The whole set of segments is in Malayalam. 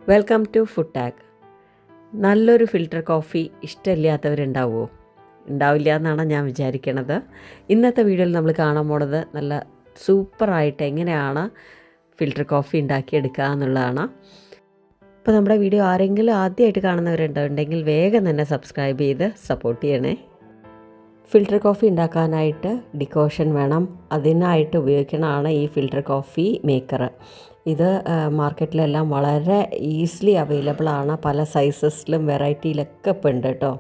Welcome to food tag. നല്ലൊരു ഫിൽറ്റർ കോഫി ഇഷ്ടമില്ലാത്തവരുണ്ടാവുമോ? ഉണ്ടാവില്ല എന്നാണ് ഞാൻ വിചാരിക്കണത്. ഇന്നത്തെ വീഡിയോയിൽ നമ്മൾ കാണാൻ പോണത് നല്ല സൂപ്പറായിട്ട് എങ്ങനെയാണ് ഫിൽറ്റർ കോഫി ഉണ്ടാക്കിയെടുക്കുക എന്നുള്ളതാണ്. അപ്പോൾ നമ്മുടെ വീഡിയോ ആരെങ്കിലും ആദ്യമായിട്ട് കാണുന്നവരുണ്ടെങ്കിൽ വേഗം തന്നെ സബ്സ്ക്രൈബ് ചെയ്ത് സപ്പോർട്ട് ചെയ്യണേ. ഫിൽറ്റർ കോഫി ഉണ്ടാക്കാനായിട്ട് ഡിക്കോഷൻ വേണം. അതിനായിട്ട് ഉപയോഗിക്കണതാണ് ഈ ഫിൽറ്റർ കോഫി മേക്കർ. ഇത് മാർക്കറ്റിലെല്ലാം വളരെ ഈസിലി അവൈലബിൾ ആണ്. പല സൈസസിലും വെറൈറ്റിയിലൊക്കെ ഇപ്പോൾ ഉണ്ട് കേട്ടോ.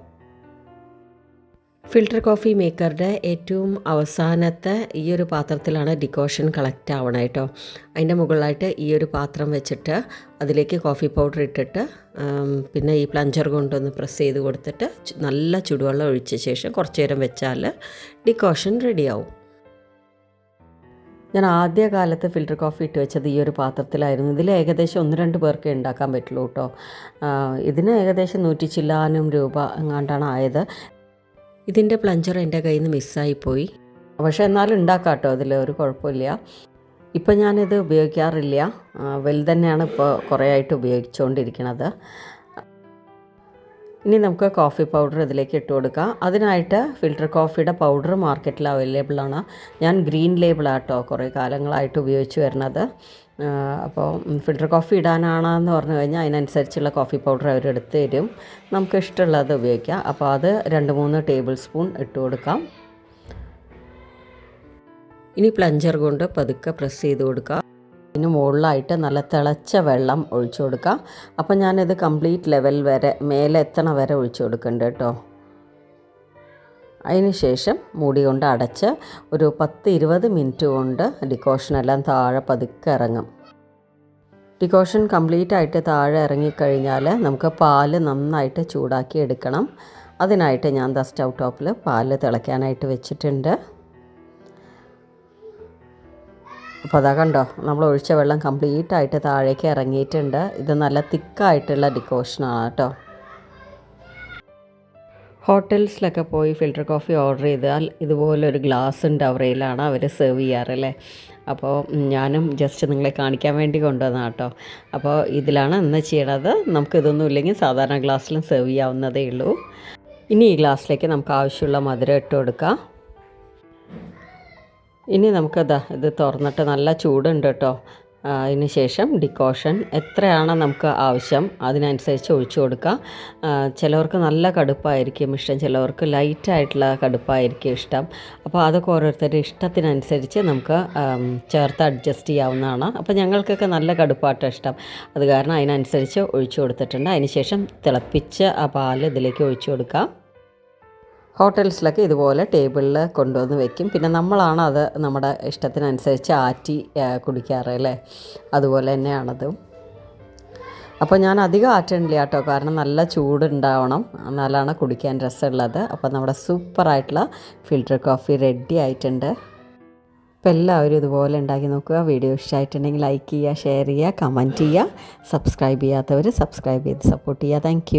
ഫിൽറ്റർ കോഫി മേക്കറുടെ ഏറ്റവും അവസാനത്തെ ഈ ഒരു പാത്രത്തിലാണ് ഡിക്കോഷൻ കളക്റ്റ് ആവണം കേട്ടോ. അതിൻ്റെ മുകളിലായിട്ട് ഈ ഒരു പാത്രം വെച്ചിട്ട് അതിലേക്ക് കോഫി പൗഡർ ഇട്ടിട്ട് പിന്നെ ഈ പ്ലഞ്ചർ കൊണ്ടൊന്ന് പ്രസ് ചെയ്ത് കൊടുത്തിട്ട് നല്ല ചുടുവെള്ളം ഒഴിച്ച ശേഷം കുറച്ച് നേരം വെച്ചാൽ ഡിക്കോഷൻ റെഡിയാവും. ഞാൻ ആദ്യ കാലത്ത് ഫിൽറ്റർ കോഫി ഇട്ട് വെച്ചത് ഈ ഒരു പാത്രത്തിലായിരുന്നു. ഇതിൽ ഏകദേശം 1-2 പേർക്ക് ഉണ്ടാക്കാൻ പറ്റുള്ളൂ കേട്ടോ. ഇതിന് ഏകദേശം 100 ചില്ലാനും രൂപ എങ്ങാണ്ടാണ് ആയത്. ഇതിൻ്റെ പ്ലഞ്ചർ എൻ്റെ കയ്യിൽ നിന്ന് മിസ്സായിപ്പോയി. പക്ഷേ എന്നാലും ഉണ്ടാക്കാം കേട്ടോ, അതിൽ ഒരു കുഴപ്പമില്ല. ഇപ്പം ഞാനിത് ഉപയോഗിക്കാറില്ല. വലുതന്നെയാണ് ഇപ്പോൾ കുറേ ആയിട്ട് ഉപയോഗിച്ചുകൊണ്ടിരിക്കുന്നത്. ഇനി നമുക്ക് കോഫി പൗഡർ ഇതിലേക്ക് ഇട്ട് കൊടുക്കാം. അതിനായിട്ട് ഫിൽറ്റർ കോഫിയുടെ പൗഡർ മാർക്കറ്റിൽ അവൈലബിൾ ആണ്. ഞാൻ ഗ്രീൻ ലേബിളാട്ടോ കുറേ കാലങ്ങളായിട്ട് ഉപയോഗിച്ച് വരുന്നത്. അപ്പോൾ ഫിൽറ്റർ കോഫി ഇടാനാണെന്ന് പറഞ്ഞു കഴിഞ്ഞാൽ അതിനനുസരിച്ചുള്ള കോഫി പൗഡർ അവരെടുത്ത് തരും. നമുക്ക് ഇഷ്ടമുള്ളത് ഉപയോഗിക്കാം. അപ്പോൾ അത് 2-3 ടേബിൾ സ്പൂൺ ഇട്ട് കൊടുക്കാം. ഇനി പ്ലഞ്ചർ കൊണ്ട് പതുക്കെ പ്രസ് ചെയ്ത് കൊടുക്കുക. ഇതിന് മുകളിലായിട്ട് നല്ല തിളച്ച വെള്ളം ഒഴിച്ചു കൊടുക്കുക. അപ്പം ഞാനിത് കംപ്ലീറ്റ് ലെവൽ വരെ മേലെ എത്തണ വരെ ഒഴിച്ചു കൊടുക്കുന്നുണ്ട് കേട്ടോ. അതിന് ശേഷം മൂടി കൊണ്ട് അടച്ച് ഒരു 10-20 മിനിറ്റ് കൊണ്ട് ഡിക്കോഷനെല്ലാം താഴെ പതുക്കെ ഇറങ്ങും. ഡിക്കോഷൻ കംപ്ലീറ്റ് ആയിട്ട് താഴെ ഇറങ്ങിക്കഴിഞ്ഞാൽ നമുക്ക് പാല് നന്നായിട്ട് ചൂടാക്കി എടുക്കണം. അതിനായിട്ട് ഞാൻ സ്റ്റൗ ടോപ്പിൽ പാല് തിളയ്ക്കാനായിട്ട് വെച്ചിട്ടുണ്ട്. അപ്പോൾ അതാ കണ്ടോ, നമ്മൾ ഒഴിച്ച വെള്ളം കംപ്ലീറ്റ് ആയിട്ട് താഴേക്ക് ഇറങ്ങിയിട്ടുണ്ട്. ഇത് നല്ല തിക്കായിട്ടുള്ള ഡിക്കോഷനാണ് കേട്ടോ. ഹോട്ടൽസിലൊക്കെ പോയി ഫിൽറ്റർ കോഫി ഓർഡർ ചെയ്താൽ ഇതുപോലൊരു ഗ്ലാസ് ഡവറയിലാണ് അവർ സെർവ് ചെയ്യാറല്ലേ. അപ്പോൾ ഞാനും ജസ്റ്റ് നിങ്ങളെ കാണിക്കാൻ വേണ്ടി കൊണ്ടുവന്ന കേട്ടോ. അപ്പോൾ ഇതിലാണ് ഇന്ന് ചെയ്യണത്. നമുക്കിതൊന്നും ഇല്ലെങ്കിൽ സാധാരണ ഗ്ലാസ്സിലും സെർവ് ചെയ്യാവുന്നതേ ഉള്ളൂ. ഇനി ഈ ഗ്ലാസ്സിലേക്ക് നമുക്ക് ആവശ്യമുള്ള മധുരം ഇട്ട് കൊടുക്കാം. ഇനി ഇത് തുറന്നിട്ട് നല്ല ചൂടുണ്ട് കേട്ടോ. അതിന് ശേഷം ഡിക്കോഷൻ എത്രയാണ് നമുക്ക് ആവശ്യം അതിനനുസരിച്ച് ഒഴിച്ചു കൊടുക്കുക. ചിലവർക്ക് നല്ല കടുപ്പായിരിക്കും ഇഷ്ടം, ചിലവർക്ക് ലൈറ്റായിട്ടുള്ള കടുപ്പായിരിക്കും ഇഷ്ടം. അപ്പോൾ അതൊക്കെ ഓരോരുത്തരുടെ ഇഷ്ടത്തിനനുസരിച്ച് നമുക്ക് ചേർത്ത് അഡ്ജസ്റ്റ് ചെയ്യാവുന്നതാണ്. അപ്പോൾ ഞങ്ങൾക്കൊക്കെ നല്ല കടുപ്പായിട്ട് ഇഷ്ടം, അത് കാരണം അതിനനുസരിച്ച് ഒഴിച്ചു കൊടുത്തിട്ടുണ്ട്. അതിന് ശേഷം തിളപ്പിച്ച ആ പാൽ ഇതിലേക്ക് ഒഴിച്ചു കൊടുക്കാം. ഹോട്ടൽസിലൊക്കെ ഇതുപോലെ ടേബിളിൽ കൊണ്ടുവന്ന് വെക്കും. പിന്നെ നമ്മളാണ് അത് നമ്മുടെ ഇഷ്ടത്തിനനുസരിച്ച് ആറ്റി കുടിക്കാറ് അല്ലേ. അതുപോലെ തന്നെയാണതും. അപ്പോൾ ഞാൻ അധികം ആറ്റണില്ല കേട്ടോ, കാരണം നല്ല ചൂടുണ്ടാവണം, എന്നാലാണ് കുടിക്കാൻ രസമുള്ളത്. അപ്പോൾ നമ്മുടെ സൂപ്പറായിട്ടുള്ള ഫിൽറ്റർ കോഫി റെഡി ആയിട്ടുണ്ട്. അപ്പോൾ എല്ലാവരും ഇതുപോലെ ഉണ്ടാക്കി നോക്കുക. വീഡിയോ ഇഷ്ടമായിട്ടുണ്ടെങ്കിൽ ലൈക്ക് ചെയ്യുക, ഷെയർ ചെയ്യുക, കമൻറ്റ് ചെയ്യുക. സബ്സ്ക്രൈബ് ചെയ്യാത്തവർ സബ്സ്ക്രൈബ് ചെയ്ത് സപ്പോർട്ട് ചെയ്യുക. താങ്ക്